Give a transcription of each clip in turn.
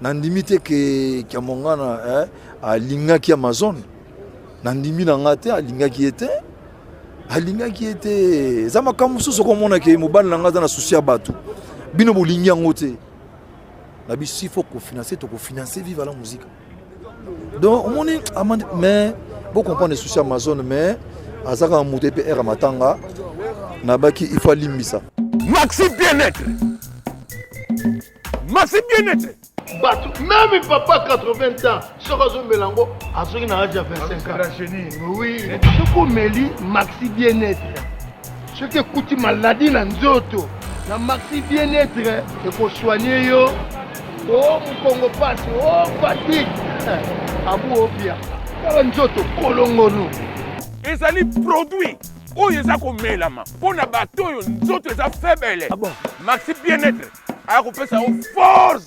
nandimi te ke Kiamongana alingaki Amazon nandimi na ngate alingaki ete za makambo susu komona ke mobali na ngaza na souci ya bato bino bolingi yango te na biso il faut financer vive la musique donc on est mais vous comprenez les soucis Amazon mais azaka muté PR matanga na baki il faut limbisa Maxi bien-être même papa 80 ans Sorozo Melango a ce qu'il a déjà 25 ans oui ce qu'on meli Maxi bien-être ce qui coûte maladie na nzoto na Maxi bien-être et pour soigner yo oh Congo passe oh fatigue abu obia kala nzoto kolongono ezali produit oyo eza komelama mpona bato oyo nzoto eza faible Maxi bien-être akopesa o force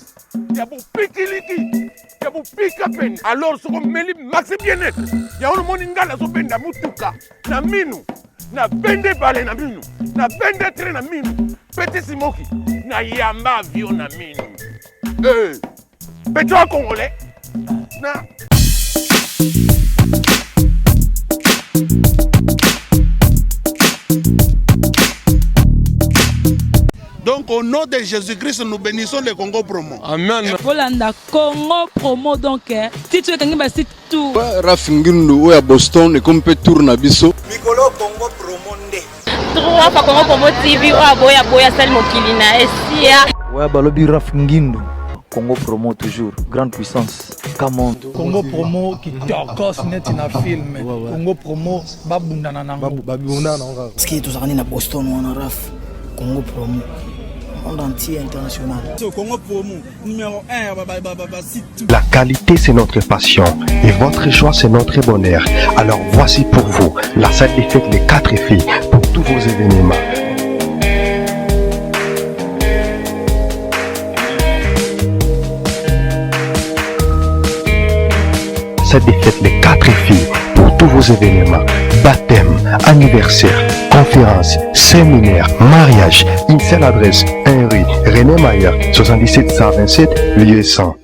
ya bopikiliki ya bopika pene alors soko meli Maxi bien-être yango moni ngala azobenda mutuka na minu na bende bale na minu na bende tre na minu pete simoki na yamba avion na minu peto congolais na Donc au nom de Jésus-Christ, nous bénissons le Congo Promo. Amen. Volanda Congo Promo donc titre kangi ba site tout. Rafingindu ou à Boston et comme peut tourner biso. Mikolo Congo Promo nde. Trois fois Congo Promo TV ou à boya sel mokilina esia. Ouais balobi Rafingindu Congo Promo toujours grande puissance. Comment Congo Promo qui torcos net na film. Congo Promo babundana nango. Babundana nango. Parce que tous na Boston on raf Congo Promo. Monde entier international. Congo Promo numéro 1 La qualité c'est notre passion et votre choix c'est notre bonheur. Alors voici pour vous la salle des fêtes Les 4 filles pour tous vos événements. Salle des fêtes Les 4 filles pour tous vos événements. Baptême, anniversaire, conférence, séminaire, mariage. Une seule adresse, 1 rue René Mayer, 77 127, lieu 100.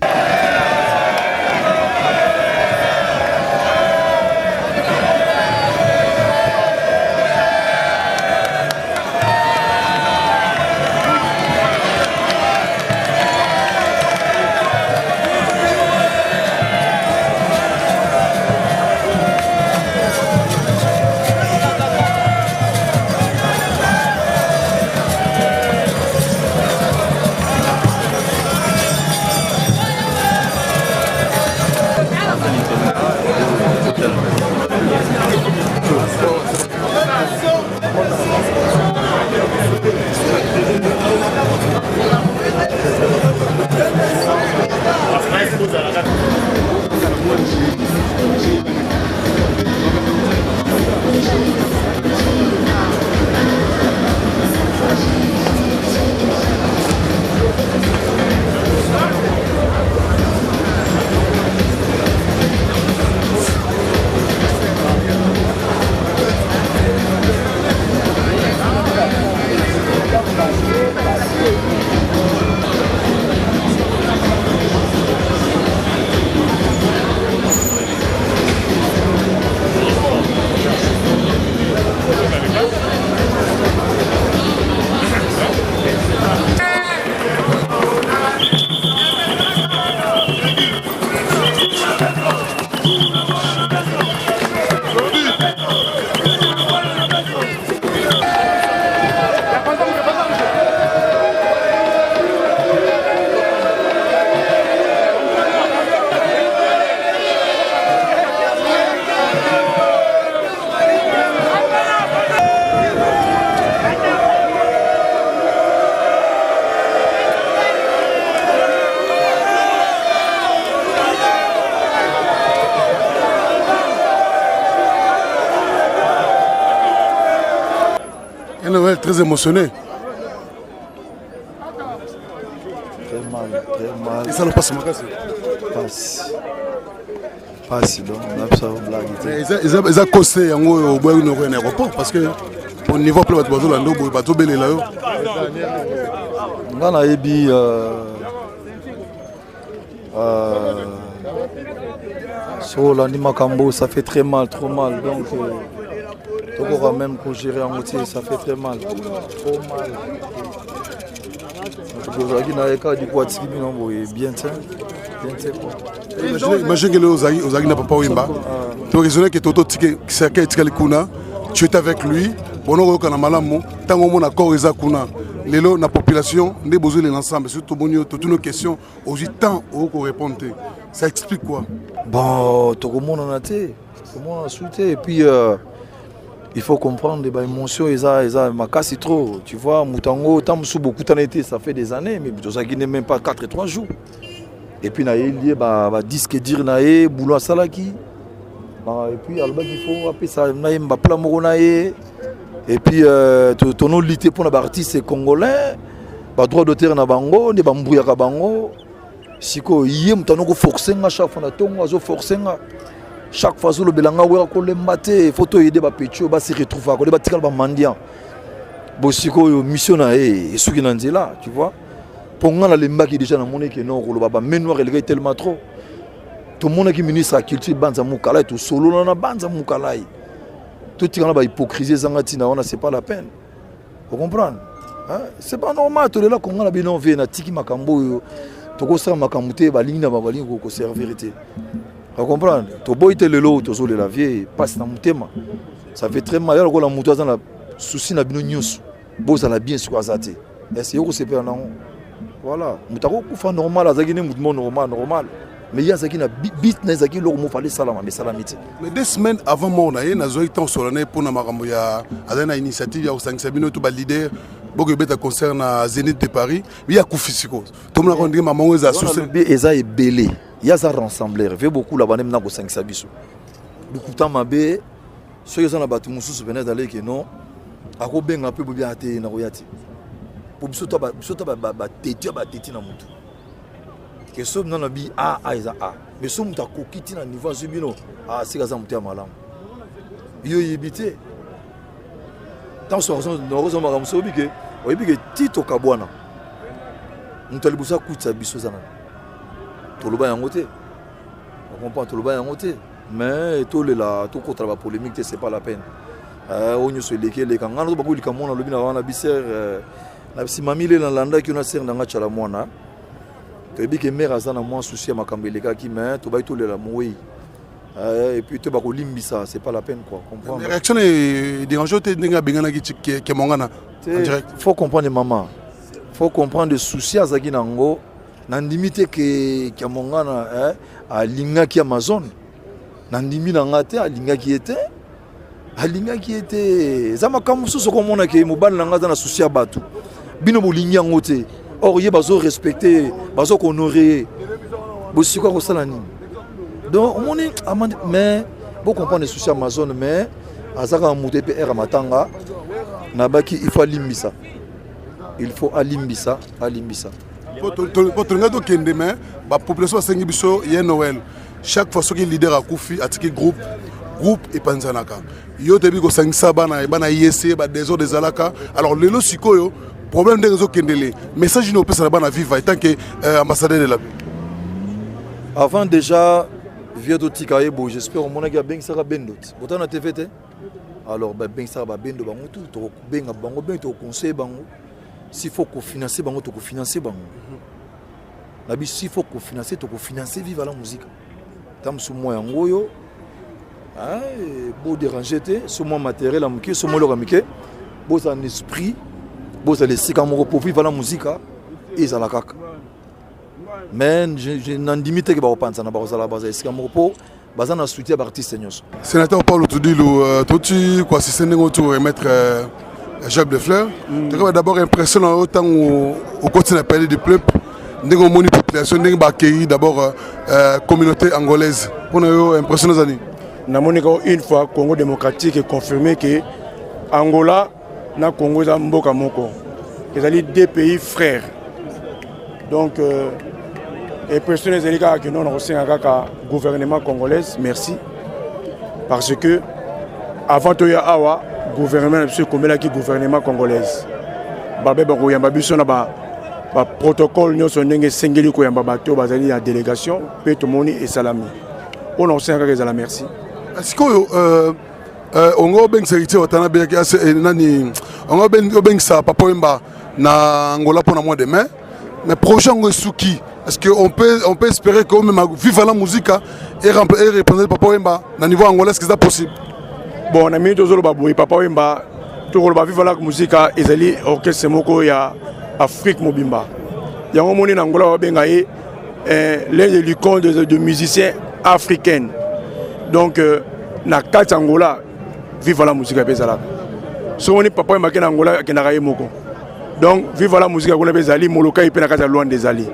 Très émotionné. Très mal. Et ça ne passe pas. Passe donc on a ça au blague. Ils ont causé au bois un aéroport parce que au niveau plus bas de l'ando bateau belé là. On a ebi Sur l'anima Kambo, ça fait très mal, trop mal. Donc, on aura même pour gérer en moitié, ça fait très mal. Trop mal. Bien imagine que Ozagi n'a pas Wimba. Tu as raisonné que Toto Tikali-Kuna, tu es avec lui. Bon, on a malamu, tant qu'on a accord Kuna. La population n'est besoin de l'ensemble. Surtout toutes nos questions, aux temps où répondre. Ça explique quoi? Bon, tout le monde en a été. Tout le monde a souhaité. Et puis, il faut comprendre les émotions. Ma casse est trop. Tu vois, Moutango, tant beaucoup d'années, ça fait des années, mais ça n'est même pas 4 et 3 jours. Et puis, il y a disque dire naé, boulot à salaki. Et puis, il faut appeler ça naé, mbapla moronaé. Et puis, ton lutter pour les artistes congolais, droit d'auteur na bango, ne bambouya ka bango. Siko yé mutano forcer nga chaque fois na tongo azo forcer nga. Chaque fois le belanga wera ko lembate, photo yede ba petio ba se retrouver ko ba tikala ba mandian. Bo siko mission na e suki na nzela, tu vois. Pour nga la lemba qui déjà na monnaie que non ko lo ba menoir il tellement trop. Tout le monde qui ministre à culture banza mukala tout solo na banza mukala. Tout le monde a hypocrisie, c'est pas la peine. Vous comprenez? Hein? C'est pas normal. Tout le monde a bien envie de tiki makambo. Tu as makamouté, baling na baling ko servir. Vous comprenez? Tu bois le lot, tu as la vieille, passe dans mon thème. Ça fait très mal. Alors la moto dans la souci na bino news. Boss a la bien sur azate. Est-ce que c'est pas non? Voilà. Mutako kufa normal, azagine mouvement normal. Mais il y a qui na bit na zaki lo mo fallait salama mais salamité. Mais 2 semaines avant moi on a na zo temps solennel pour na makambo ya azana initiative ya usangisa bino to ba leader boko beta concert na Zénith de Paris il y a kufisiko to mona ko ndima maman eza souci eza ebelé il y a ça rassembler veut beaucoup la banem na ko sangisa biso bikuta mabe ceux qui sont na batu mususu bena d'aller que non ako benga pe bobi ate na koyati pour biso to ba teti na mutu. Que ce soit dans bi A mais si on t'a coquité na niveau zubino c'est que ça monte à malam yo yibité tant sur nous maram sobi que oyibi que tito kabwana mutalibusa kutsa biso zana toloba yangote on comprend toloba yangote mais tout le la tout contre la polémique c'est pas la peine on y se leke les kangana to bakuli kamona lobi na wana biser na simamile na landa ki on a ser na ngachala mwana. Et puis que mère azana moins souci à ma cambeleka qui met tout le la mouille et puis tu vas limbisa c'est pas la peine quoi comprendre. La réaction est dérangeante n'enga bengana qui mongana en direct. Faut comprendre maman. Faut comprendre les soucis à zaki nango nandimite que mongana à linga qui Amazon nandimi nangate à linga qui était zama kamusu so komona ke mobile nanga na souci à batu bino bolingi ngote. Or, il y a besoin de respecter, besoin d'honorer. Donc, on est mais vous comprenez les soucis Amazon, mais Azaka Mouté PR Matanga, Nabaki, il faut alimbisa. Il faut alimbisa. Pour la population il y a Noël. Chaque fois que le leader a Koufi, a tiré groupe et Panzanaka. Yo tebi ko sangisa bana yese ba des autres des alaka. Alors le lo sikoyo problème des réseaux kendele. Message nous peut ça bana vivre tant que ambassadeur de la. Avant déjà vieux d'Otikaye bo j'espère au mona ga ben sara bendot. Botana TVT. Alors ben sara ba bendo bango tout benga bango ben to conseil bango. S'il faut qu'on financer bango to ko financer bango. La bi s'il faut qu'on financer to ko financer vive la musique. Tam sou moya ngoyo. Beau déranger, ce moment matériel, ce moment américain, beau un esprit, beau les sikamoro pour vivre la musique, et ça la caca. Mais je n'en limite que pense à la base de sikamoro pour bazan a soutien artiste seniors. Sénateur Paul Toudilou, tu quoi si c'est négocio remettre Jacques de Fleur. Tu vas d'abord impressionnant autant au continent parler du peuple, négo moni population, négo accueillir d'abord communauté angolaise. Pour nous impressionnant années. Une fois, Congo démocratique est confirmé que Angola na Congo est mboka moko. Ils sont 2 pays frères. Donc, les personnes qui nous ont reçu un gouvernement congolais, merci. Parce que, avant de avoir le gouvernement congolais, Babé Barouyamba Bissonaba, ba protocole nyonso ndenge sengeli ko yamba bato bazali ya délégation pe to moni et salami on a senga que la merci est-ce que ongo beng seriti watana be nani ongo beng sa Papa Wemba na Angola pour le mois de mai mais prochain ngo suki est-ce que on peut espérer que même vivre la musique et représenter Papa Wemba na niveau angolais, est-ce que c'est possible? Bon, on a mis deux autres babouis Papa Wemba tout le vivre la musique ezali orchestre moko ya Afrique Mobimba. Il y a un monde en Angola bengaye l'un des icônes de musiciens africains. Donc na quatre Angola vive la musique bezala. So on Papa Wemba qui en Angola qui na raye moko. Donc vive la musique qu'on bezali moloka ipe na kata loin des ali.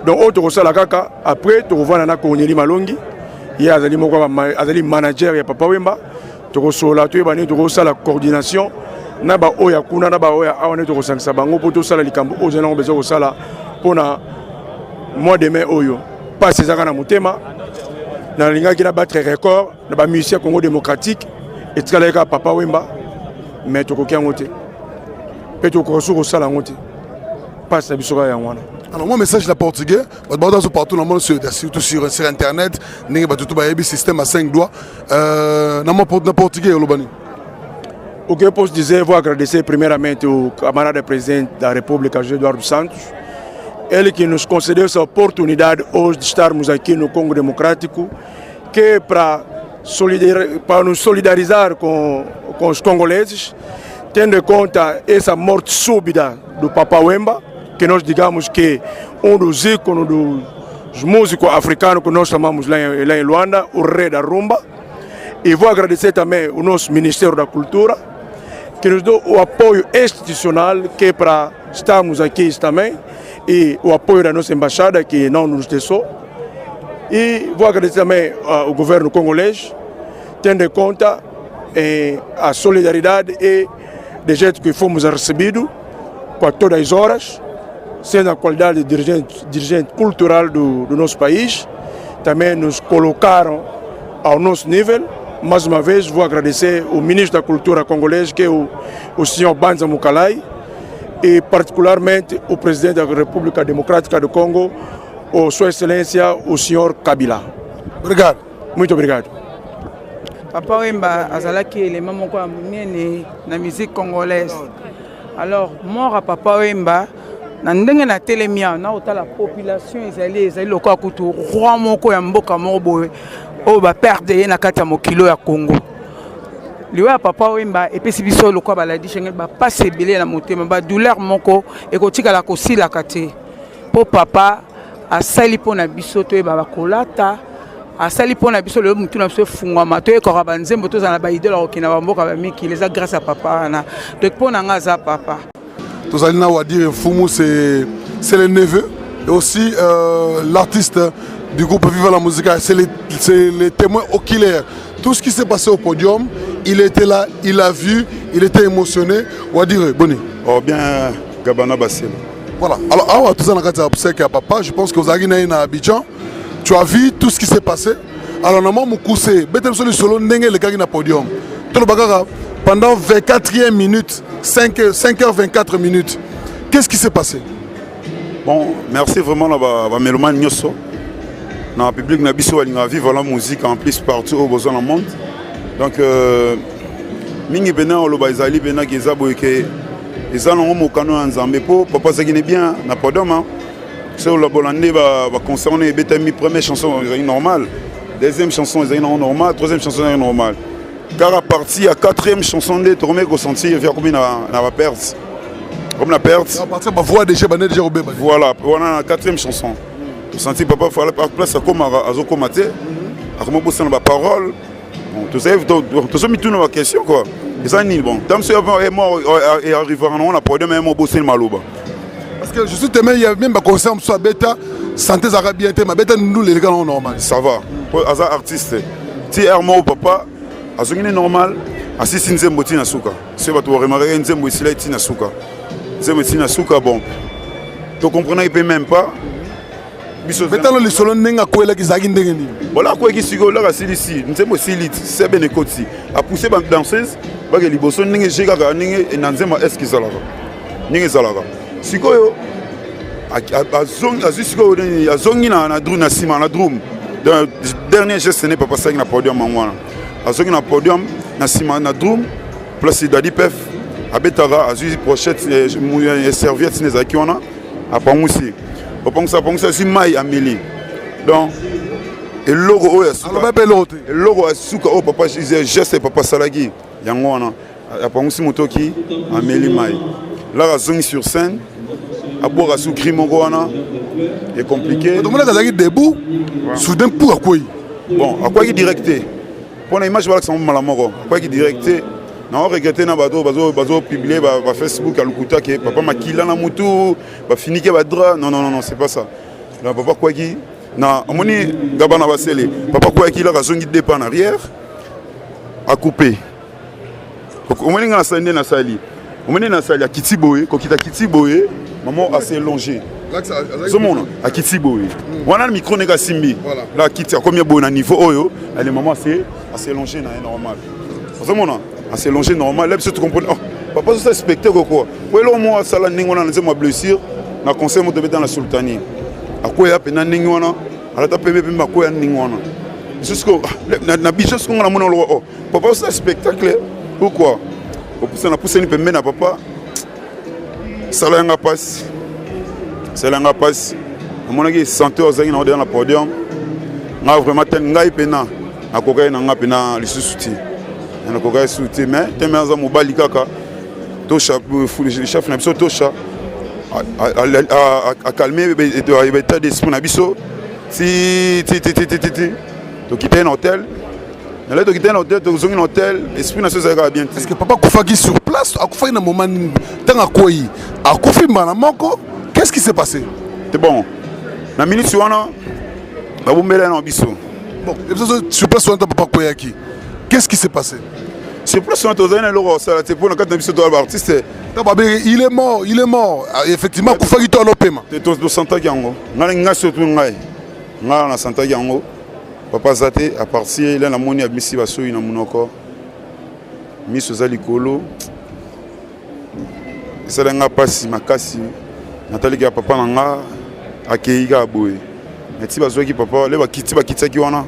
Donc autre ça la kaka après tu revois na Corneli Malongi. Il y a azali moko azali manager ya Papa Wemba. Tu reçois tu bani tu reçois la coordination. Naba oya kuna naba oya awane to kosangisa bango poto sala likambo ozana ngo bezo kosala pona mois de mai oyo pas ezaka na motema na linga ki na battre record na ba musicien Congo démocratique et tsaleka Papa Wemba mais to kokia ngote pe to kosu kosala ngote pas na bisoka ya ngwana. Alors moi message la portugais, partout dans le monde surtout sur internet, ninga batutu ba yebi système à 5 doigts na mo portugais lobani. Ok, je disais, vous agradecer premièrement au camarade président de la République, Eduardo Santos, ele que nos concedeu essa oportunidade hoje de estarmos aqui no Congo Democrático, que é para nos solidarizar com os congoleses, tendo em conta essa morte súbita do Papa Wemba, que nós digamos que dos ícones dos músicos africanos que nós chamamos lá em Luanda, o rei da rumba. E vou agradecer também o nosso Ministério da Cultura, que nos deu o apoio institucional que é para estarmos aqui também e o apoio da nossa embaixada que não nos deixou. E vou agradecer também ao governo congolês, tendo em conta a solidariedade e do jeito que fomos recebidos com todas as horas, sendo a qualidade de dirigente cultural do nosso país, também nos colocaram ao nosso nível. Mais uma vez, vou agradecer o ministro da Cultura congolês, que é o senhor Banza Mukalai, e particularmente o presidente da República Democrática do Congo, Sua Excelência, o senhor Kabila. Obrigado. Muito obrigado. Papa Wemba azalaki élément moko ya monene na musique congolaise. Alors, mort à Papa Wemba, na ndenge na telemia na otala population ezali lokola kutu roi moko ya mboka moko boye. Oh ba perdre na kati ya mokilo ya Congo. Liwa Papa Wemba epesi biso lokwa baladi shenge ba passe ebele na motema ba douleur moko ekotika la kosila kate. Po papa asali pona biso to ba kolata asali pona biso le mutu na biso fungwama to ekora banzembo to za na ba idole okina ba mboka ba miki les grâce à papa na donc pona nga za papa. Tous allez na dire Fumu c'est le neveu et aussi l'artiste du groupe Viva la Musica, c'est les témoins oculaires. Tout ce qui s'est passé au podium, il était là, il a vu, il était émotionné. On va dire, Boni. Oh bien, Gabana Bassel. Voilà. Alors, tout ça, on a papa, je pense que vous avez à Abidjan. Tu as vu tout ce qui s'est passé. Alors, normalement, Moukoussé, Betem Soli Solo, Nenge, le gars, podium. Pendant 24e minute, 5h24 minutes, qu'est-ce qui s'est passé? Bon, merci vraiment à Meloman Nyoso. Dans le public, nous avons vivre la musique en plus partout au besoin du monde. Donc, mingi bena oloba ezali bena keza boyeke ezala ngo mokano ya Nzambe po papa sakine bien na podium. C'est le Bollandais va concerner Betami première chanson est normale, deuxième chanson est normale, troisième chanson est normale. Car à partir à quatrième chanson de tourner qu'on sentir vers combien na va perdre. Comme la perte. À partir de voix déjà bané déjà robé. Voilà, voilà la quatrième chanson. Vous sentez papa il fallait par place à comme à zokomate. À comment bosser dans la parole. Bon, tout ça tout mis tout dans la question quoi. Et ça ni bon. Tant que est mort et arrivera non la podium est mort bosser le maloba. Parce que je suis témoin il y a même pas concert soit bêta santé arabien mais bêta nous les gars normal. Ça va. Pour hasard artiste. Si est mort papa à ce qui est normal à si nzembo tina suka. C'est pas toi remarquer nzembo ici là tina suka. Nzembo tina suka bon. Tu comprends il peut même pas. Betalo le solo nenga kwela kizaki ndenge ni. Voilà quoi qui sigo là ici, nzembo silit, c'est ben ekoti. A pousser ba danseuse, ba ke liboso ndenge jeka ka ndenge nanzema est-ce qu'ils zalaka. Ndenge zalaka. Sikoyo azongi na drum na nsima na drum dernier geste ne papa asalaki na podium yango wana azongi na podium na nsima na drum place dadi pef abetaka azwi pochette serviette sine ezalaki wana apangusi apangisa azwi mai ameli donc eloko oyo eloko asuka oyo papa geste papa asalaki yango wana apangusi motoki ameli mai là azongi sur scène abwaka su cri moko wana est compliqué tomonaka azalaki debout soudain pour akwei bon akwaki directe mpona image balakisa mala moko akwaki directe na regrette na bato bazopublie bafacebook ya lokuta ke papa makila na mutu bafinike badra non c'est pas ça donc papa akwaki na amoni gabana basele papa akwaki laka azongi depa en arrière akupe omoni nga nasali nde nasali omoni nasali akiti boye kokita kiti boye maman assez allongé zomona akiti boye wana na micro neka simbi la kiti akomi boye na niveau oyo elle maman assez allongé na normal zomona assez allongé normal là tu comprends oh papa ça spectacle quoi welo mo sala ningo na nzema blessure na conseil mo dans la sultanie akoya pena ningo wana ala ta pembe pembe akoya ningo wana jusqu'au na bicho ce qu'on a mon oh papa ça spectacle pourquoi na pousse ni pembe na papa sala yanga passe amonaki santé ozangi na dans la podium nga vraiment ten ngai pena akokai na nga pena lisusu ti na kokai suti mais temenza mobali kaka tosha chef na biso tosha a calmer l'état d'esprit na biso ti to quitter un hôtel na là to quitter un hôtel to zongi un hôtel esprit na so ça bien est-ce que papa kufaki sur place akufaki na moment tanga koi akufi mbana moko qu'est-ce qui s'est passé c'est bon na minute wana babumbela na biso bon sur place wana papa koyaki qu'est-ce qui s'est passé sur place wana tozana loko sala te pona kata biso to artiste il est mort effectivement kufaki to alopema to santaki yango nga surtout ngai nga na santaki yango papa zate à partir là na moni abisi basoyi na munoko miso za likolo esala nga pasi makasi nataliki ya papa nanga akeiga boye meti bazwaki papa le bakitaki wana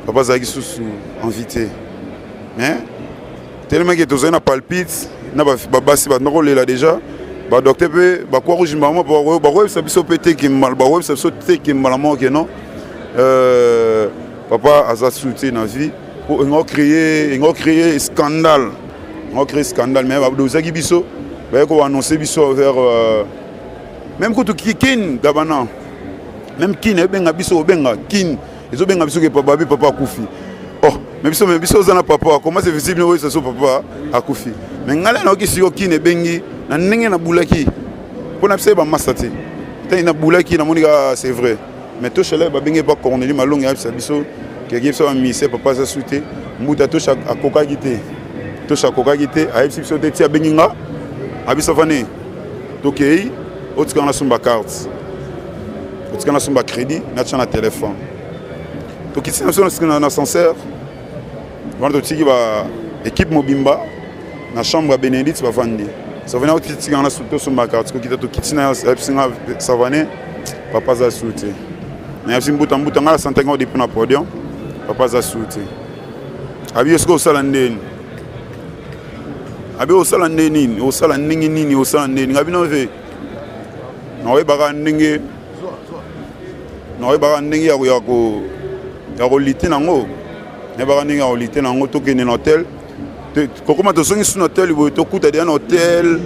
papa zaki susu invité mais tellement que tozali na palpite na babasi banakolela déjà badocteur mpe bakwa kojimba mo bakoyebisa biso mpe te kimbala bakoyebisa biso te kimbala moko ke non papa aza soutien na vie po engo créer scandale mais bazaki biso baye ko annoncer biso vers même kutu kin gabana même kin ebenga biso obenga kin ezobenga biso ke papa akufi oh mais biso zana papa comment c'est visible oui ça so papa akufi mais ngala na okisi yo kin ebengi na ndenge na bulaki pona biso ba masate te na bulaki na monika c'est vrai mais to chala ba bengi ba Cornelie Malonga ya biso ke biso mise papa za souté mbuta to chaque akokaki te ayebisi biso te tia bengi nga abiso vane tokei otika na sumba carte otika na sumba crédit na tchana téléphone tokiti na biso na ascenseur wana totiki ba équipe mobimba na chambre ya Bénédicte bavandi savane otika na sumba carte kokita tokiti na episinga savane papa za souté na yebisi mbuta nga la santaki ngo depuis na podium papa za souté abi esko osala ndeni abi osala ndeni osala ndenge nini osala ndeni ngabi no ve na oyebaka ndenge ya kolite nango nayebaka ndenge ya kolite nango tokende na hotel kokoma tosongi su na hotel boye tokuta deya na hotel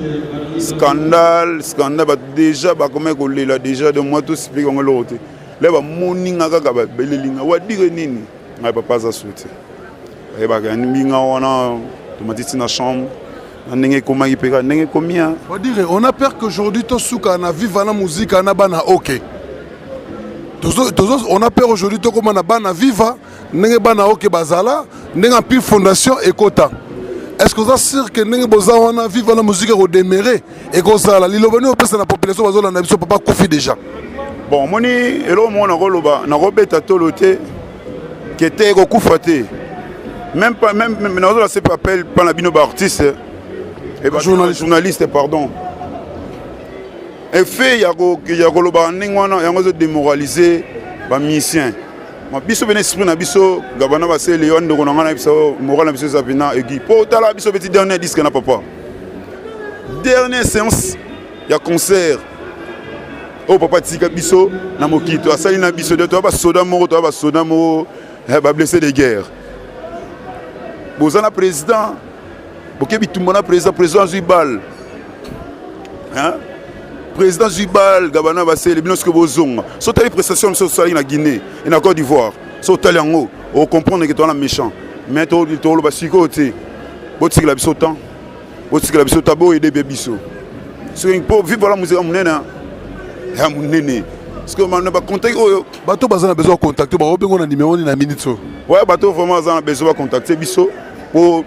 scandale bato déjà bakoma kolela déjà de moi tosipiki yango eloko te le bamoninga kaka babelelinga wadire nini ngai papa aza souti bayebaka mbinga wana tomatiti na chambre ndenge ekomaki mpe ndenge ekomia on a peur qu'aujourd'hui tosuka na viva na musique na bana ok on a peur aujourd'hui tokoma na bana viva ndenge bana ok bazala ndenge en pile fondation ekota est-ce que vous êtes sûr que ndenge boza wana viva na musique redémarrer et kozala lilobani opesa na population bazolanda biso papa kufi déjà bon moni eloko moko nakoloba nakobeta tolo te ke te ekokufa te même nazola se papel mpona bino baartiste et journaliste pardon effet ya koloba ndenge wana yango zo démoraliser ba musicien ma biso bene esprit na biso gabana base Léon ndeko na ngana biso moral na biso zapina egi po tala biso petit dernier disque na papa dernière séance ya concert o papa tika biso na mokito asali na biso de to ba soda moko ba blessé de guerre bozana président bokebi tumona président Zubal hein président Zubal gabana basele bino ce que bozonga so tali prestation so sali na Guinée et na Côte d'Ivoire so tali yango o comprendre que toi la méchant mais to lo basiko te botika la biso temps botika la biso tabo et des biso so pour vivre la musique munena ya munene parce que on n'a pas contacté bato bazana besoin de contacter ba obengo na numéro ni na minute so ouais bato vraiment bazana besoin de contacter biso pour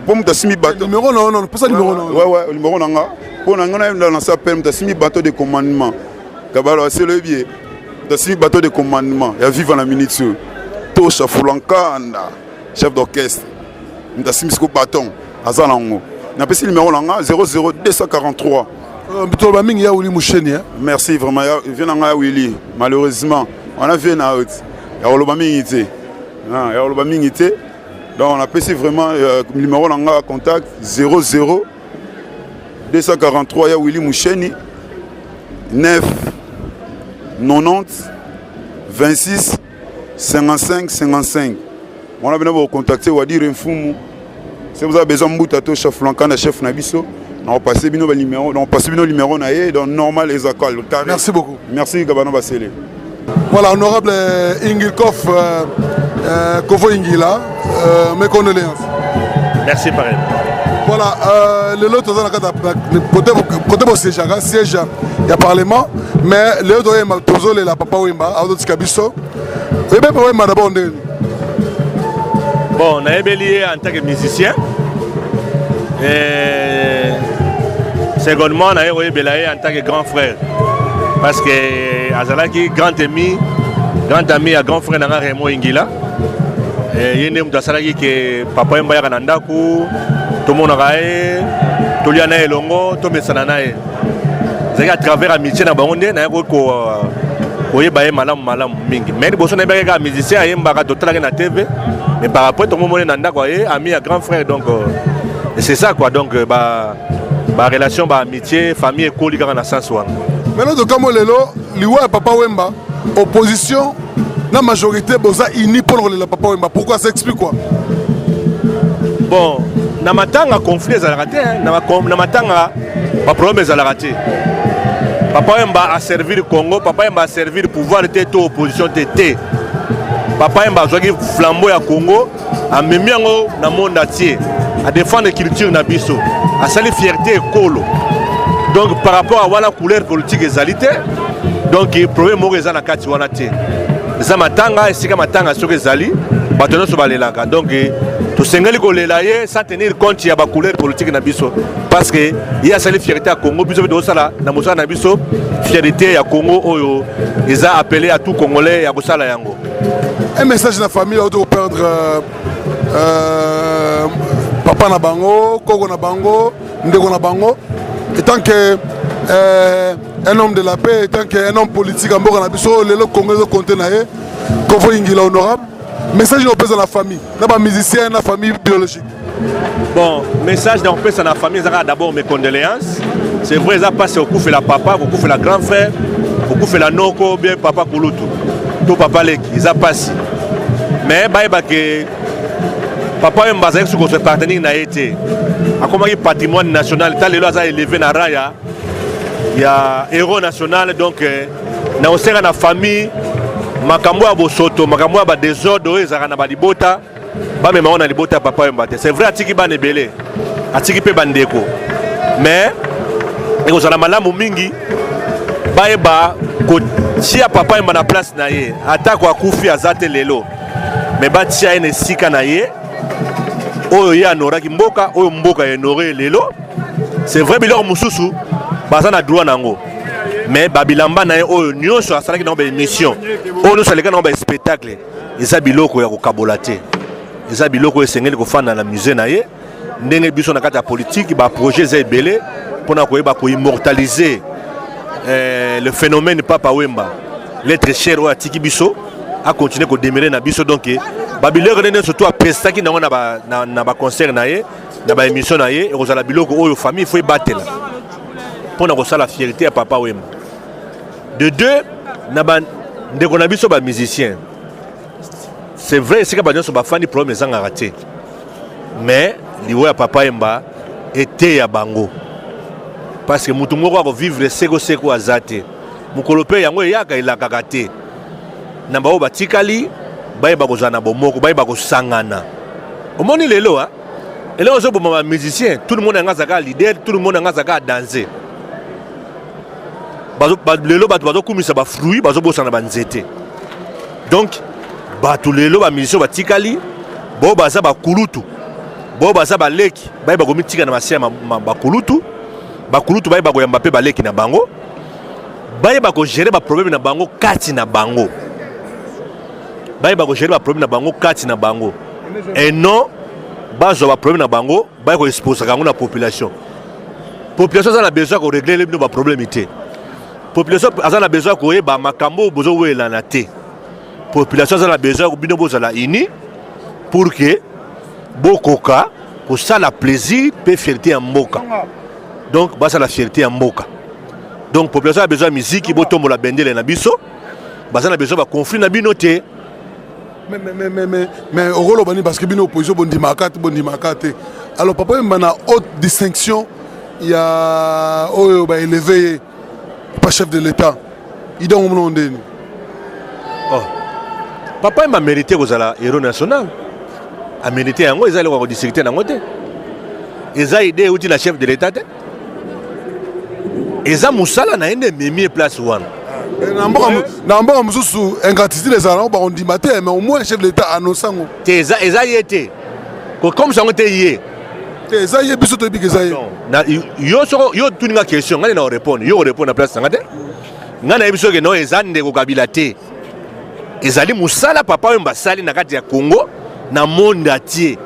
mutasimi bato numéro non pas ça numéro non ouais numéro nanga pour nanga na s'appelle mutasimi bateau de commandement kabalo c'est le biais mutasimi bateau de commandement ya vivre na minute so to Chafulankanda chef d'orchestre mutasimi ko bâton azanango na pesi numéro nanga 00243 merci vraiment Willy malheureusement on a vu na haute donc on a passé vraiment numéro nanga contact 00 243 ya Willy Moucheni 9 90 26 55 55 on a bien vous contacter ou dire Mfumu si vous avez besoin de chef Lankana chef Nabiso on passe bien le numéro, on passe bien le numéro naïe donc normal les accords. Merci beaucoup. Merci Gabano Basile. Voilà, honorable Ingilkov Kovo Ingila, mes condoléances. Merci pareil. Voilà, le lot côté siège il y a parlement mais le lot est la papa Wimba à d'autres cabisso. Et bien papa Wimba d'abord bon, on a lié en tant que musicien. Et secondement, on a eu en tant que grand frère. Parce que Azalaki, grand ami à grand frère Nanga Remo Ingila. Et il y a un que papa Mbaya Nandaku, tout le monde a eu, tout le monde a eu longo, tout le monde a eu. C'est à travers l'amitié dans le monde, on a eu malam mingi. Mais si on a eu un musicien, il y a un TV. Mais par rapport à tout le monde, on a eu ami à grand frère. Donc, et c'est ça quoi, donc relation, amitié, famille et co, dans le sens où. Maintenant, comme le papa Wemba, opposition, la majorité boza ini pour le papa Wemba. Pourquoi ça explique quoi? Bon, na matanga conflit les raté, na matanga pas problème les raté. Papa Wemba a servi le Congo, papa Wemba a servi le pouvoir de opposition de papa Wemba a joué flambeau à Congo, a même dans le monde entier. À défendre la culture nabiso, à saluer fierté et colo. Donc par rapport à la couleur politique et zalité, donc le problème est que kati wana te. Zamatanga et sika matanga sur les ali, batono so balelaka. Donc tout sengeli ko lelaye sans tenir compte ya ba couleur politique nabiso parce que il y a saluer fierté à Congo biso de sala na mosala nabiso fierté ya Congo oyo ils a appelé à tout Congolais ya kosala yango. Un message de la famille auto perdre papa na bango, Kogo na bango, Ndeko na bango, et tant que un homme de la paix, et tant qu'un homme politique en Boka na biso, le Congolais compte naé, Kovo Ingila honorable, message de paix à la famille, na musicien, na famille biologique. Bon, message de paix à la famille, d'abord mes condoléances. C'est vrai, ça passe au coup fait la papa, au coup fait la grand frère, au coup fait la noko, bien papa Kouloutou, tout papa leki, ils a passé. Mais bah que papa Wemba sur notre partenaire n'a été. A comment il patrimoine national, tal le a élevé na raya. Il y a héros national donc na osera na famille makambo ya bosoto, makambo ya désordre ezaka na balibota. Ba mema on a libota papa Wemba. C'est vrai atiki ba nebele. Atiki pe bandeko. Mais et aux malamu mingi ba ko tia papa Wemba na place na ye. Ata kwa kufi azate lelo. Mais ba tia ene sika na ye. Oyo ya noraki mboka oyo mboka enore lelo c'est vrai bilor mususu baza na droit nango mais babilamba na oyo nyonso asalaki na ba émission oyo no saleka na ba spectacle eza biloko ya kokabola te eza biloko esengeli kofanda na musée na ye ndenge biso na kati ya politique ba projet za ebele pona koyeba ko immortaliser le phénomène Papa Wemba, l'être cher à Tiki Bisso, a continué à demeurer dans Bisso. Donc, Babileur est surtout à prester qui dans un concert, dans une émission, et aux Alabilok, aux familles, il faut battre. Pour nous la fierté à Papa Wemba. De deux, nous avons des musiciens. C'est vrai, c'est que nous avons des problèmes de raté. Mais, les Papa Wemba était à Bango. Parce que mutu moko ko vivre seko azate mukolope yango yaka ilaka te na bao batikali baye bakozana bomoko baye bakosangana omoni lelo hein lelo ozo bomama musicien tout le monde ngazaka leader tout le monde ngazaka danser lelo bato bazo kumisa ba fruit bazo bosana ba nzete donc bato lelo ba musicien batikali bo baza ba kulutu bo baza ba leki baye bakomitika na masia ba kulutu bakulutu baye bako Mbappé baleki na bango baye bako gérer ba problème na bango kati na bango baye bako gérer ba problème na bango kati na bango et non bazo ba problème na bango baye ko exposer kango na population ça a besoin ko régler les ba problème té population a besoin ko ba makambo bozo wela na té population a besoin ko bino bozo la ini pour que bokoka ko ça la plaisir pe fierté en mboka. Donc, c'est la fierté en Mboka. Donc, la population a besoin de musique, qui botombo la bendele na biso. Elle a besoin de conflit na binoté. Mais au rôle parce que bino opposition bondi makate. Alors papa il y a une haute distinction, il y a élevé pas chef de l'État. Il donne un nom de. Oh. Papa il m'a mérité aux héros national. A mérité en ils allaient discuter dans côté. Ils a aidé aussi la chef de l'État. Eza musala na ende memi place one. Na mboka mususu ingratitude les allant ba on dit matin mais au moins chef de l'État annonce ngo. Eza yete. Comme ça on te yé. Eza yé biso to bi eza yé. Na yo tuninga question ngani na répondre. Yo répondre na place ngate. Ngana biso ke no eza ndeko kabila te. Ezali musala papa Wemba sali na kati ya Congo na monde entier.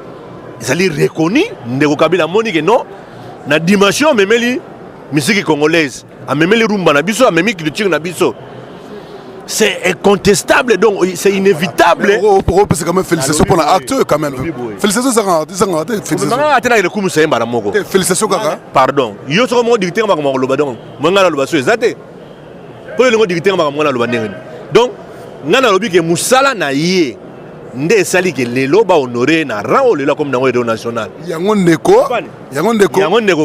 Ezali reconnu ndeko kabila moni ke non na dimension memeli musique congolaise, a même les rumba na biso, a même culture na biso. C'est incontestable, donc c'est inévitable. C'est quand même félicitations pour l'acteur quand même. Félicitations félicitations kaka. Pardon. Yo so mo directeur ma ko loba donc. Mo ngala loba so ezate. Pour le directeur ma ko loba ndenge. Donc ngana lobi ke musala na ye. Nde sali ke lelo ba honorer na rang lelo comme dans le national. Yango ndeko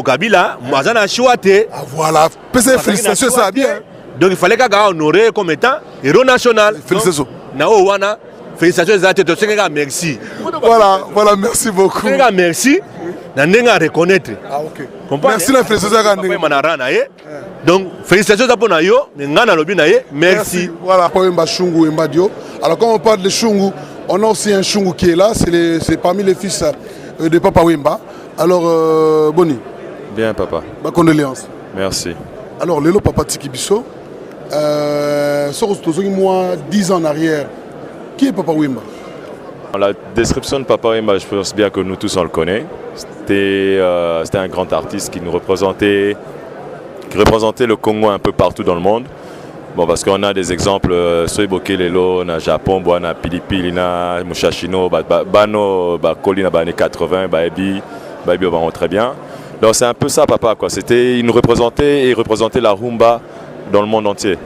Kabila, mazana choate. Voilà, félicitations ça bien. Donc il fallait qu'il honorer comme étant héros national. Félicitations. Na wana félicitations ezate to senga merci. Voilà, merci beaucoup. Senga merci. Na ndenga reconnaître. Ah OK. Merci la félicitations à ndenga. Donc félicitations à pona yo, ngana lobi na ye, merci. Voilà, pour Wemba Shungu et Mbadio. Alors quand on parle de Shungu, on a aussi un Shungu qui est là, c'est parmi les fils de Papa Wemba. Alors, Boni. Bien, papa. Ma condoléance. Merci. Alors, Lelo Papa Tiki Bisso, moi 10 ans en arrière, qui est Papa Wemba? La description de Papa Wemba, je pense bien que nous tous on le connaît. C'était un grand artiste qui nous représentait, le Congo un peu partout dans le monde. Bon, parce qu'on a des exemples, Soiboke Lelo, na Japon, na Pilipili, na Mushashino, Bano, Koli na années 80, Baebi, on va très bien. Donc c'est un peu ça, papa, quoi. Il nous représentait et il représentait la rumba dans le monde entier.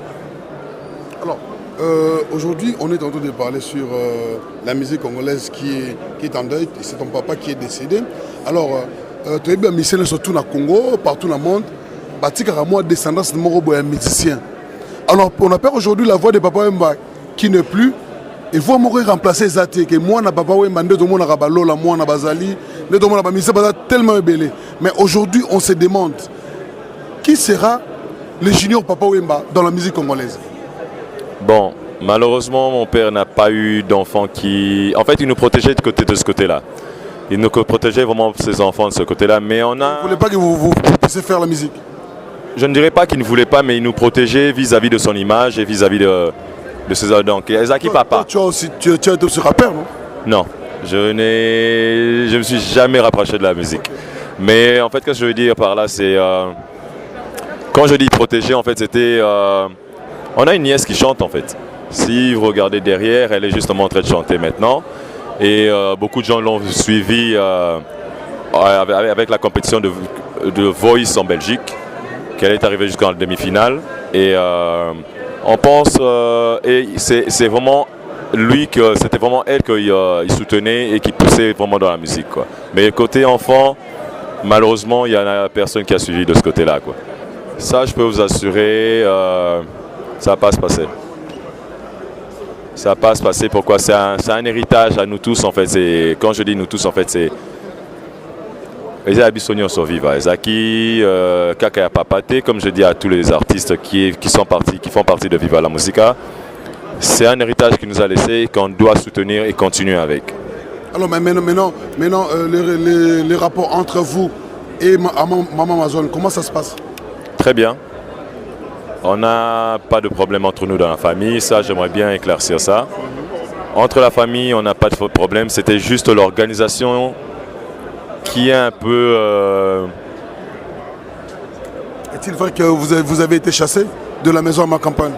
Alors, aujourd'hui, on est en train de parler sur la musique congolaise qui est en deuil. C'est ton papa qui est décédé. Alors, tu es bien missionnaire surtout au Congo, partout dans le monde. Tu as descendance de mon musicien. Alors, on appelle aujourd'hui la voix de Papa Wemba qui n'est plus. Et vous m'aurez remplacé Zate, que moi, Papa Wemba, tout le monde a Balola, moi, Bazali, tout le monde a mis tellement ébélé. Mais aujourd'hui, on se demande qui sera le junior Papa Wemba dans la musique congolaise. Bon, malheureusement, mon père n'a pas eu d'enfant qui... En fait, il nous protégeait de ce côté-là. Il nous protégeait vraiment ses enfants de ce côté-là. Mais on a... Vous ne voulez pas que vous puissiez faire la musique? Je ne dirais pas qu'il ne voulait pas, mais il nous protégeait vis-à-vis de son image et vis-à-vis de ses donc Ezaki papa. Tu as été aussi rappeur, non? Non, je me suis jamais rapproché de la musique. Okay. Mais en fait, ce que je veux dire par là, c'est Quand je dis protéger, en fait, c'était... on a une nièce qui chante, en fait. Si vous regardez derrière, elle est justement en train de chanter maintenant. Et beaucoup de gens l'ont suivi avec la compétition de Voice en Belgique, qu'elle est arrivée jusqu'en demi-finale. Et on pense, et c'est vraiment lui, c'était vraiment elle qu'il soutenait et qui poussait vraiment dans la musique, quoi. Mais côté enfant, malheureusement, il y en a personne qui a suivi de ce côté-là, quoi. Ça, je peux vous assurer, ça va pas se passer. Ça va pas se passer. Pourquoi? C'est un héritage à nous tous, en fait. Quand je dis nous tous, en fait, c'est les Abissoniens sont vivants. Zaki, Kakaya Papate, comme je dis à tous les artistes qui font partie de Viva la Musica, c'est un héritage qui nous a laissé et qu'on doit soutenir et continuer avec. Alors maintenant les rapports entre vous et Maman Amazon, comment ça se passe? Très bien. On n'a pas de problème entre nous dans la famille, ça j'aimerais bien éclaircir ça. Entre la famille, on n'a pas de problème, c'était juste l'organisation qui est un peu... Est-il vrai que vous avez été chassé de la maison à ma campagne?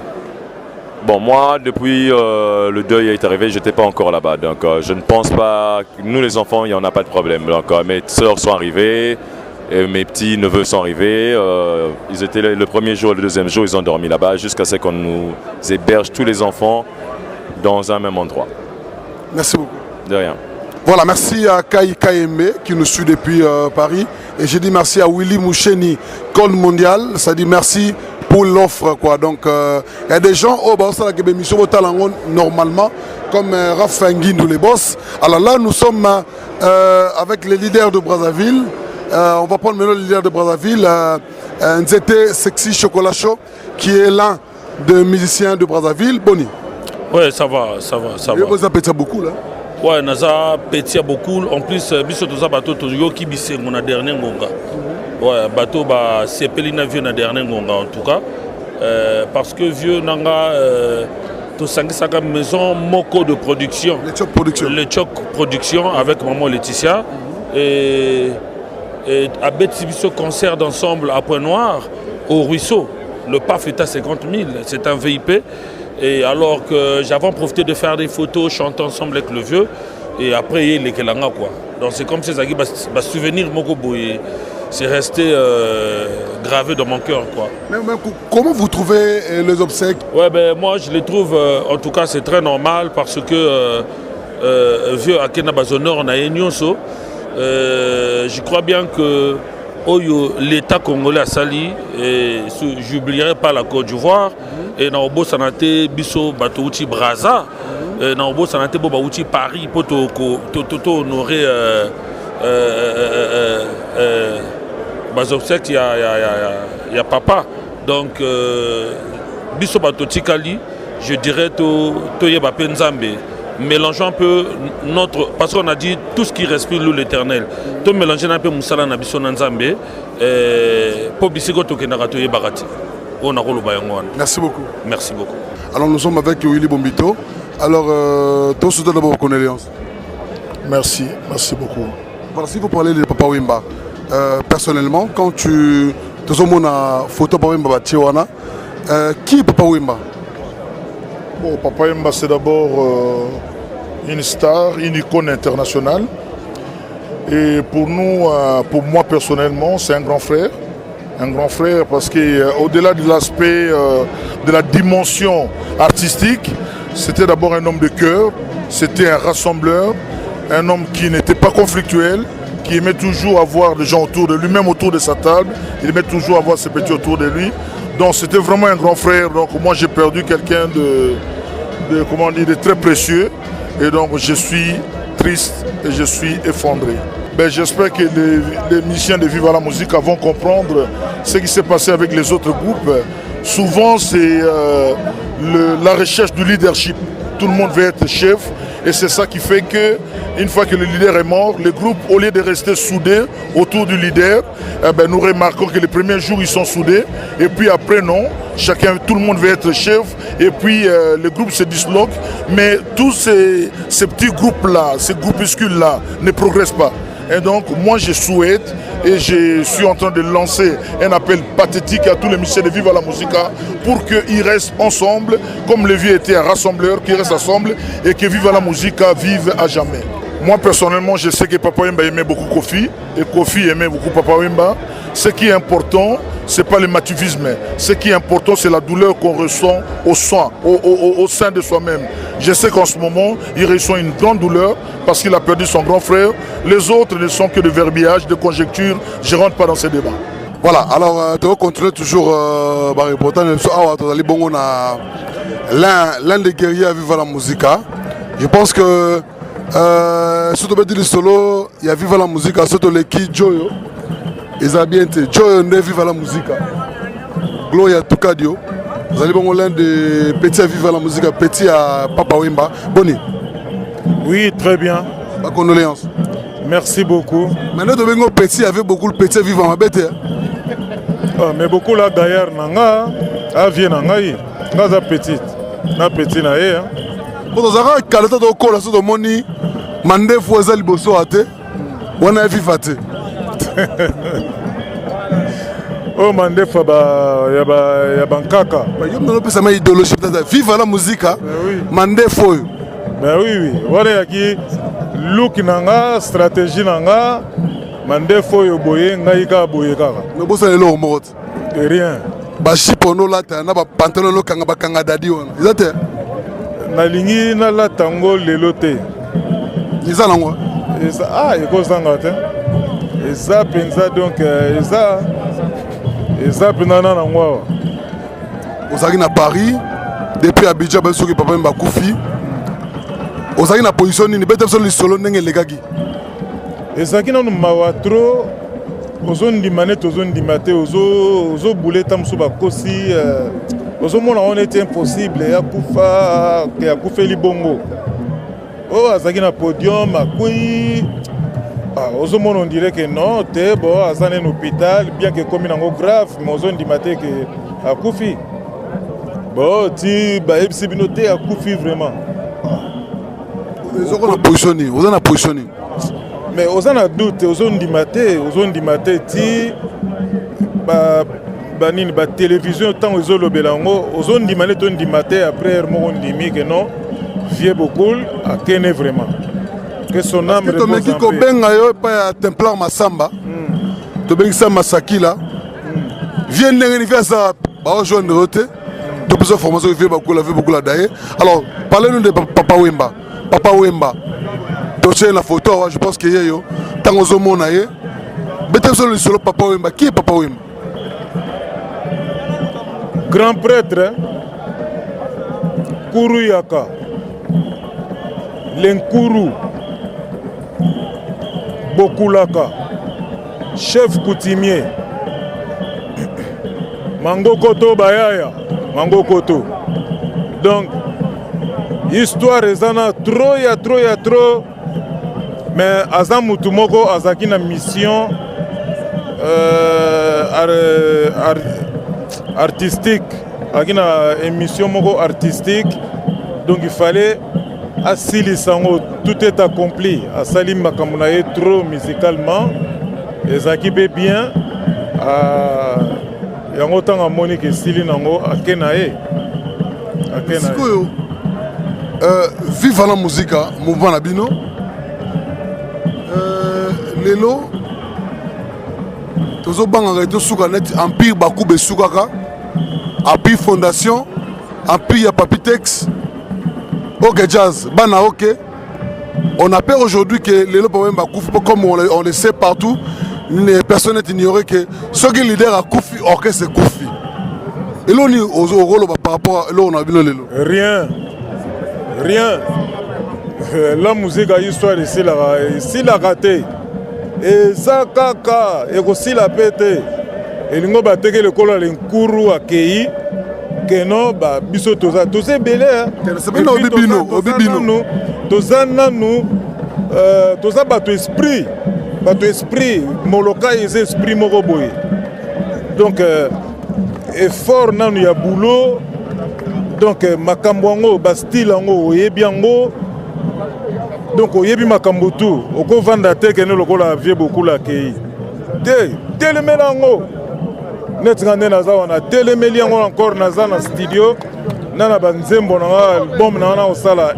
Bon, moi, depuis le deuil est arrivé, je n'étais pas encore là-bas. Donc, je ne pense pas... Nous, les enfants, il n'y en a pas de problème. Donc, mes soeurs sont arrivées, et mes petits neveux sont arrivés. Ils étaient le premier jour et le deuxième jour, ils ont dormi là-bas jusqu'à ce qu'on nous héberge tous les enfants dans un même endroit. Merci beaucoup. De rien. Voilà, merci à Kai Kaembe qui nous suit depuis Paris. Et je dis merci à Willy Moucheni, Col Mondial. Ça dit merci pour l'offre, quoi. Donc, il y a des gens, normalement, comme Raph Nguindou, les boss. Alors là, nous sommes avec les leaders de Brazzaville. On va prendre maintenant le leader de Brazzaville, Nzete Sexy Chocolat Show, qui est l'un des musiciens de Brazzaville. Boni. Ouais, ça va. Vous appréciez beaucoup, là? Ouais, naza pétia beaucoup. En plus, biso toza bateau toyo qui bise mon dernier ngonga. Ouais, bateau ba sepelina vieux na dernier ngonga en tout cas. Parce que vieux nanga to sangisaka maison moko de production. Les Choc Production avec maman Laetitia et à Betisibiso concert d'ensemble à Point Noir au Ruisseau. Le PAF est à 50 000, c'est un VIP. Et alors que j'avais profité de faire des photos, chanter ensemble avec le vieux, et après il est Kelanga, quoi. Donc c'est comme si ça va souvenir Mokobo, c'est resté gravé dans mon cœur, quoi. Mais comment vous trouvez les obsèques? Ouais, ben moi je les trouve, en tout cas c'est très normal parce que vieux Akena Bazonor on a Enyonso, je crois bien que l'État congolais a sali, et j'oublierai pas la Côte d'Ivoire, et dans le Sanate Bisso Batouti Braza, dans le Sanate Bobauti Paris pour honorer Bazobsek, il y a papa. Donc Bisso Batouti Kali, je dirais Toyeba Penzambe. Mélangeons un peu notre... Parce qu'on a dit tout ce qui respire l'eau l'éternel. Tout mélanger un peu Moussala Nabiso Nanzambe pour Bissego Tokenarato et Barati. Merci beaucoup. Merci beaucoup. Alors nous sommes avec Willy Bombito. Alors, toi, c'est d'abord vos condoléances. Merci beaucoup. Voilà, si vous parlez de Papa Wemba, personnellement, quand tu te zones à photo Papa Wemba, qui est Papa Wemba? Bon, Papa Wemba, c'est d'abord une star, une icône internationale. Et pour nous, pour moi personnellement, c'est un grand frère. Un grand frère parce qu'au-delà de l'aspect, de la dimension artistique, c'était d'abord un homme de cœur, c'était un rassembleur, un homme qui n'était pas conflictuel, qui aimait toujours avoir des gens autour de lui, même autour de sa table, il aimait toujours avoir ses petits autour de lui. Donc c'était vraiment un grand frère, donc moi j'ai perdu quelqu'un de très précieux, et donc je suis triste et je suis effondré. Ben, j'espère que les musiciens de Viva la Musica vont comprendre ce qui s'est passé avec les autres groupes. Souvent, c'est la recherche du leadership. Tout le monde veut être chef et c'est ça qui fait qu'une fois que le leader est mort, les groupes, au lieu de rester soudés autour du leader, nous remarquons que les premiers jours, ils sont soudés et puis après, non. Tout le monde veut être chef et puis le groupe se disloque. Mais tous ces petits groupes-là, ces groupuscules-là ne progressent pas. Et donc, moi, je souhaite et je suis en train de lancer un appel pathétique à tous les musiciens de Viva la Musica pour qu'ils restent ensemble, comme les vieux étaient rassembleurs, qu'ils restent ensemble et que Viva la Musica vive à jamais. Moi, personnellement, je sais que Papa Wemba aimait beaucoup Kofi et Kofi aimait beaucoup Papa Wemba. Ce qui est important, ce n'est pas le mativisme. Ce qui est important, c'est la douleur qu'on ressent au sein de soi-même. Je sais qu'en ce moment, il ressent une grande douleur parce qu'il a perdu son grand frère. Les autres ne sont que de verbiage, de conjectures. Je ne rentre pas dans ces débats. Voilà, alors tu vas continuer toujours par reportage. L'un des guerriers à Viva la Musica. Je pense que surtout le solo, il y a Viva la Musica, surtout l'équipe Joyo. Ils ont bien été. Joyo ne Viva la Musica. Gloria Tukadio. Vous allez voir l'un des petits à Viva la Musica, petit à Papa Wemba. Boni. Oui, très bien. Ma condoléance. Merci beaucoup. Maintenant, de Bengo petit avait beaucoup le petit à Viva ma bête. Mais beaucoup là d'ailleurs, Nanga, a vient Nangaï. Naza petite. Na petit na e. Quand on a calé de cola sur le moni, mandé Fouazal Bosso à te. On a Viva te. Oh mandefa ya bankaka. Yo mno pesa ma idéologie peut-être Viva la Musica. Mandefo. Ben oui. Voilà yaki look nanga stratégie nanga mandefo yo boye ngai ka boye kaka. Mais bossa le lo mot. Rien. Ba chipono lata na ba pantalon lo kanga bakanga dadi wana. Izate. Na lingi na la tango lelo te. Iza nango. Eko zanga te. Eza penza donc eza penana na ngwa. Ozaki na Paris depuis Abidjan ba soki Papa Wemba kufi. Ozaki na position ni bete so lisolo ndenge legaki. Ezaki na mawa tro ozondima net ozondima te ozo bouleta musu bakosi ozomona on était impossible ya kufeli bongo. Oh azaki na podium akui. Ozomona on dirait que non, t'es bon, à un hôpital, bien que comme il grave, mais on dit que à Koufi. Bon, tu vas binoté à Koufi vraiment. Ils ont positionné, vous en positionné. Mais aux en a doute, aux on dit maté, ti banine ba télévision tant aux olo belango, aux on dit maté après on dit que non, vieux beaucoup à Kene vraiment. Que son âme repose en paix. Benga yo pa Templar Masamba. To benga sa Masakila. Vient n'engeni faire ça ba joindre roté. To besoin formation fait beaucoup la d'ailleurs. Alors, parlez-nous de Papa Wemba. Papa Wemba. To chercher la photo, je pense que yo tango zo mona ye. Bete sur le Papa Wemba. Qui est Papa Wemba? Grand prêtre Kuruyaka. L'Enkuru Bokulaka, chef coutumier, Mango Koto Bayaya, Mango Koto. Donc, histoire ezana trop, mais Azam Mutumoko Azaki na mission artistique, Azaki émission moko artistique, donc il fallait Asili Sango, tout est accompli. Asali Makamunaye trop musicalement. Et Zakibe bien. Yango tanga Monique Sili Nango Akenae. Viva la Musica, mouvement Nabino. Lelo. Tozo banga to soukanet Empire Bakoube Soukaka. Empire Fondation. Empire Papitex. Ok Jazz, Bana ok. On appelle aujourd'hui que les Papa Wemba Koufi, comme on le sait partout, les personnes ignorent que ceux qui leader à Koufi, orchestre c'est Koufi. Et là on est au rôle par rapport à là on a vu le Rien. La musique a histoire ici la raté. Et ça kaka, et aussi la pété. Et l'ingo bateke le col à l'Enkuru à Kei. Que non, biso toza belé. C'est bien au bibino. Toza nanu, toza bato esprit, moloka is esprit moko boye. Donc effort nanu ya boulot. Donc makambo ngo ba style ngo oyebi yango donc oyebi makambo tu okovanda te kende lokola vie beaucoup la kei te telemeli yango neti nga nde naza wana telemeli yango encore naza na studio na banzembo nanga album nanga na kosala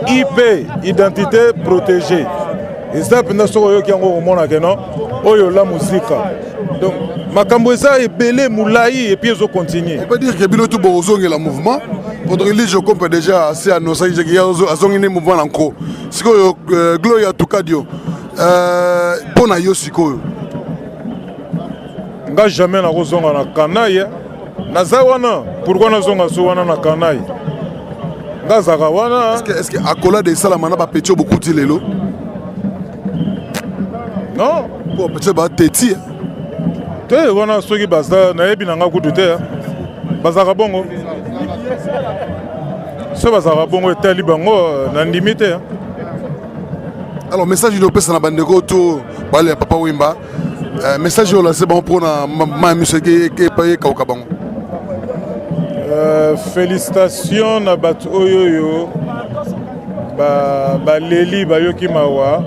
IP identité protégée eza mpenza soki oyoki yango okomonake no oyo la muzika donc makambo eza ebele molai epuis ezocontinue. On peut dire que bino tout bozongela mouvement votre religion comme déjà assez annoncé azongine mouvement encore sikoyo Gloria Tukadio pona yo sikoyo nga jamais nakozonga na kanaye naza wana pourquoi nazonga so wana na kanaye nga zaka wana est-ce que akola de sala mana ba petio beaucoup ti lelo non po petio ba teti te wana soki baza nayebi nanga kutu te bazaka bongo so bazaka bongo etali bango na ndimi te. Alors message de opesa na bandeko to bale Papa Wemba message yo lancé bon pour na ma monsieur ke paye kauka bango. Félicitations na batu oyoyo ba leli ba yoki mawa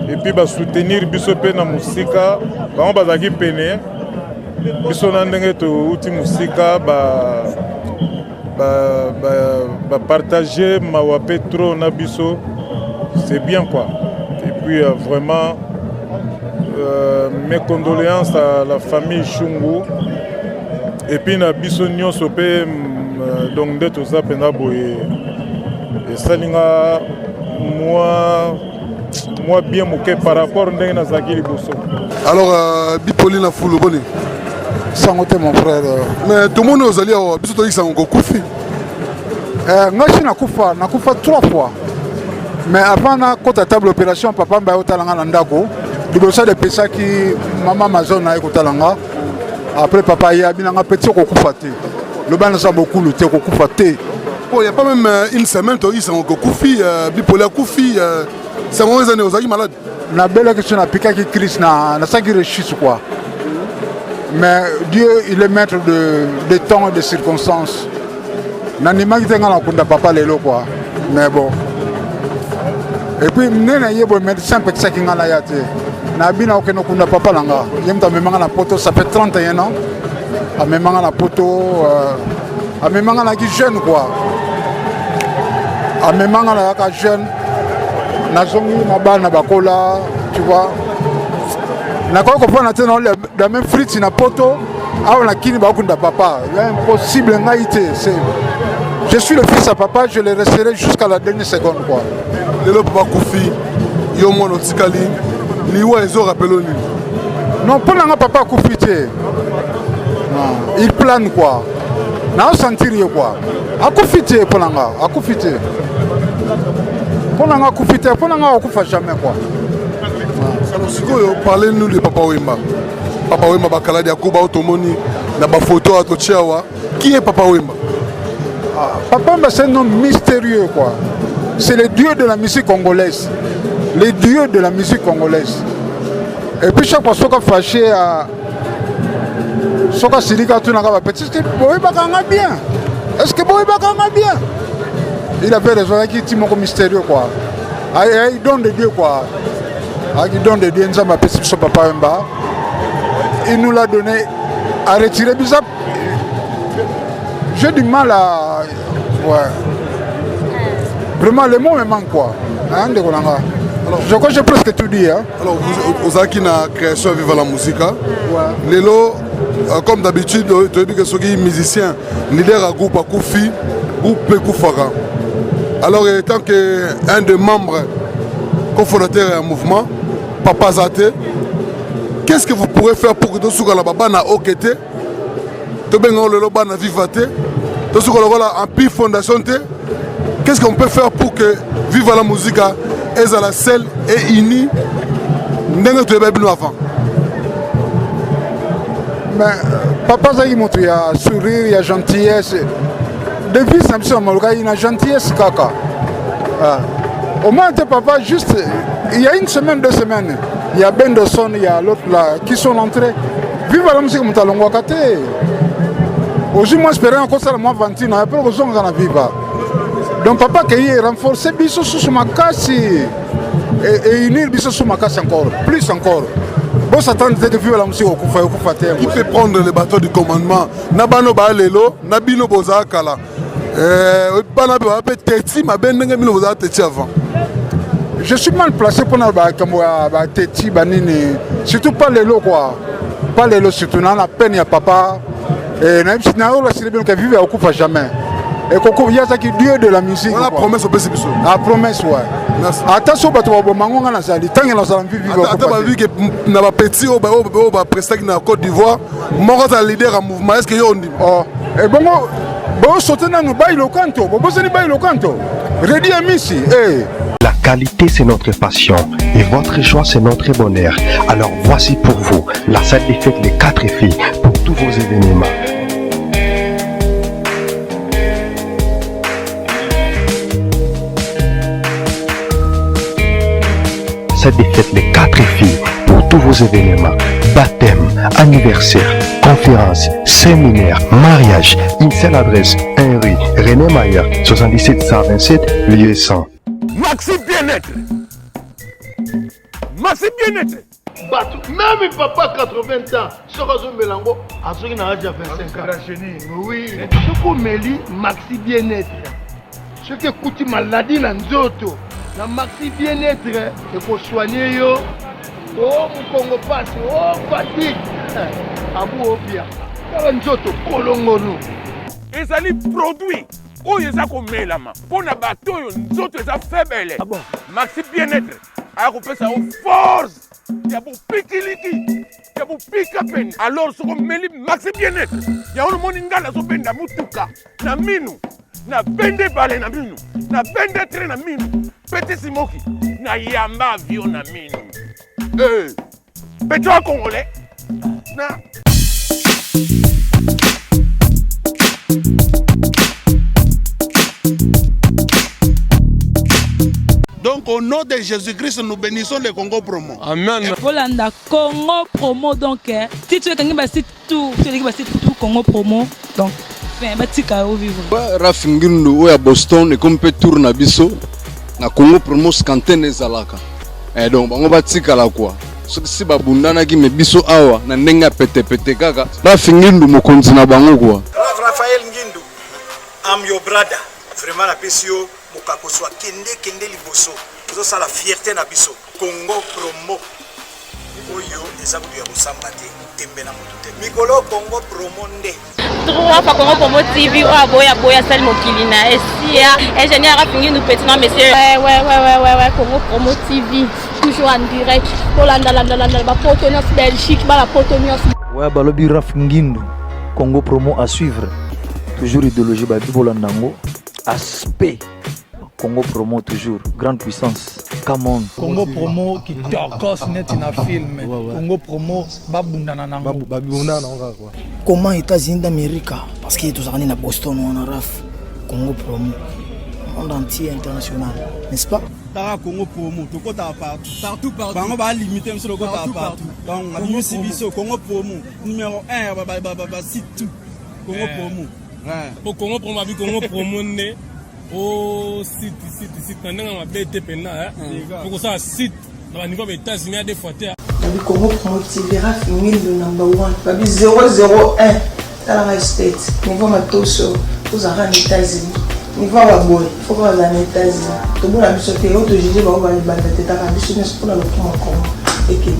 et puis ba soutenir biso pe na musika bango bazaki pene biso na ndenge to uti musika ba partager mawa petro na biso c'est bien quoi. Et puis vraiment mes condoléances à la famille Chungu et puis na biso nyonso pe donc nde toza pena boye esalinga moi bien moke par rapport ndenge nazalaki liboso. Alors Bipoli na fulu boni sango te mon frère mais tout le monde ozali awa biso toyiki sango kokufi ngashi nakufa 3 fois mais avant na kota table opération papa mba otalanga na ndako liboso de pesaki mama mazon na ekotalanga après papa ya binanga petit kokufa te le ban ça beaucoup le te kokufa te. Oh, il y a pas même une semaine toi ils sont kokufi Bipoli akufi c'est vraiment les années ozali malade na belle question na pika ki Christ na saki rechis quoi. Mais Dieu il est maître de temps et de circonstances. Nanima qui tenga na kunda papa lelo quoi. Mais bon. Et puis nena yebo médecin pekisa ki ngala ya te. Na bina okeno kunda papa langa. Yemta memanga na poto ça fait 31 ans. A memanga na poto a memanga na ki jeune quoi. A memanga na ka jeune. Na zongi na bana bakola, tu vois. Na ko ko fona te na la même frite na poto. Ah on a kini ba kunda papa. Il est impossible ngaite, c'est je suis le fils à papa, je le resterai jusqu'à la dernière seconde quoi. Le papa Koufi, yo mono tikali, liwa ezo rappeloni. Non, pour l'anga papa Koufi te. Non, il plane quoi. Na sentir quoi. A Koufi te pour l'anga, a Koufi te. Pour l'anga Koufi te, pour l'anga okufa jamais quoi. Alors sikoyo parlez-nous de Papa Wemba. Papa Wemba bakaladi akuba otomoni na ba photo atochiawa. Qui est Papa Wemba? Papa Wemba c'est un nom mystérieux quoi. C'est le dieu de la musique congolaise. Le dieu de la musique congolaise. Et puis chaque fois qu'on fâché à Soka Silika tout n'a pas petit est-ce que Wemba kanga bien? Est-ce que Wemba kanga bien? Il avait raison qui est mon mystérieux quoi. Il donne de Dieu quoi. Il donne de Dieu Nzamba petit sur Papa Wemba. Il nous l'a donné à retirer bizarre. J'ai du mal à ouais. Vraiment, les mots me manquent quoi. Hein, alors, je crois que j'ai presque tout dit. Hein. Alors, vous avez une création Viva la musique. Ouais. Lélo, comme d'habitude, tu as dit que ce qui est musicien, leader à groupe à Koufi, groupe Koufara. Alors, étant qu'un des membres cofondateurs du mouvement, Papa Zate, qu'est-ce que vous pourrez faire pour que Dosuga la Baba na Okete, Tobengo le Loba na Vivate, Dosuga la Empire Fondation, qu'est-ce qu'on peut faire pour que Viva la musique est à la selle et unie n'en est pas bien avant? Mais Papa Zaki montre, il y a sourire, il y a gentillesse. Depuis Samson Malga, il y a gentillesse kaka. Au moins, papa, juste, il y a une semaine, 2 semaines, il y a Benderson, il y a l'autre là, qui sont entrés. Viva la musique, Moutalongo Kate. Aujourd'hui, moi, j'espérais encore ça, moi, Vantine, après, on va vivre. Donc papa qui renforcer biso sous makasi et unir biso sous makasi encore, plus encore. Bon s'attendre que vivre la musique au Koufa terre. Qui peut prendre le bateau du commandement? Nabano Balelo, Nabino Boza Kala. Bana peut Teti, ma ben Nengami Boza Teti avant. Je suis mal placé pour la Teti Banini, surtout pas les lots quoi. Pas les lots, surtout dans la peine, il y a papa. Et même si Nao la célébration qui vit au Koufa jamais. Et Koko, il y a ça qui Dieu de la musique. On a promesse au PCB. La promesse, ouais. Attention, tu vas voir, na sali. Tant que nous allons vivre. Attends, vu que na ba petit au prestat na Côte d'Ivoire, mon leader en mouvement. Est-ce que yo on dit? Oh, et bon, bon sauter dans nous bail le canto. Bon, c'est bail le canto. Ready à Missy. La qualité, c'est notre passion et votre choix, c'est notre bonheur. Alors voici pour vous la salle des fêtes des 4 filles pour tous vos événements. Salle des fêtes les 4 filles pour tous vos événements. Baptême, anniversaire, conférence, séminaire, mariage. Une seule adresse, 1 rue René Mayer, 77 127, lieu 100. Maxi bien-être. Maxi bien-être. Même papa 80 ans, ce réseau Mélango, à ceux qui n'ont déjà 25 ans. Oui, ce qu'on met Maxi bien-être. Ce qui coûte maladie dans Nzoto. La Maxi bien-être, et pour soigner yo. Oh, mon Congo passe, oh, fatigue. Abou Obia. Nzoto, Kolongono. Et ça les produits. Oh, ils ont comme là, pour na bateau, nous autres, ils ont faible. Ah bon? Maxi bien-être. Alors, on fait ça aux forces. Il y a bon pikiliki. Il y a bon pikapen. Alors, ce qu'on met Maxi bien-être. Il y a un monde qui a un na mutuka. Na minu. Na bende balé na minu. Na bende train na minu. Petit simoki. Na yamba avion na minu. Petit congolais. Na. Donc au nom de Jésus-Christ, nous bénissons le Congo Promo. Amen. Volanda Congo Promo donc si tu veux que tu site tout Congo Promo donc fin batika au vivre. Rafingindo oya Boston et comme peut tourner biso na Congo Promo scanten ezalaka. Et donc bango batika la quoi. Si babundana ki me biso awa na ndenga pete kaka Rafingindo mokonzi na bango quoi. Raphaël Ngindu, I'm your brother. Vraiment la pesio mokako soit kende liboso. Ça la fierté na biso. Congo Promo. Oyo eza kuya kusamba te tembe na mutu te. Mikolo Congo Promo nde. Trois fois Congo Promo TV boya sel mokilina esia ingénieur Rafingi nous petit non monsieur. Ouais Congo Promo TV toujours en direct. Holanda ba Portonios Belgique ba la Portonios. Ouais balobi Rafingindu Congo Promo à suivre. Toujours idéologie ba Bibolandango. Aspect Congo Promo toujours grande puissance. Come on. Congo Promo qui torcos net in a film. Congo Promo babundana nango. Babundana nango quoi. Comment États-Unis d'Amérique parce que tous à Boston on a raf Congo Promo monde entier international, n'est-ce pas? Tara Congo Promo, tout côté partout. On va limiter monsieur le côté partout. Donc on a Sibiso Congo Promo numéro 1 bah site tout. Congo Promo. Au Congo Promo avec Congo Promo né au site on a BT pena pour ça site dans niveau des États-Unis des fois le Congo Promo TV Rafingi le number 1 babi 001 dans la state niveau matoso aux États-Unis niveau wa boy faut que les États-Unis tout bon la biso te auto juger ba ba tete ka biso ne pour la Congo et que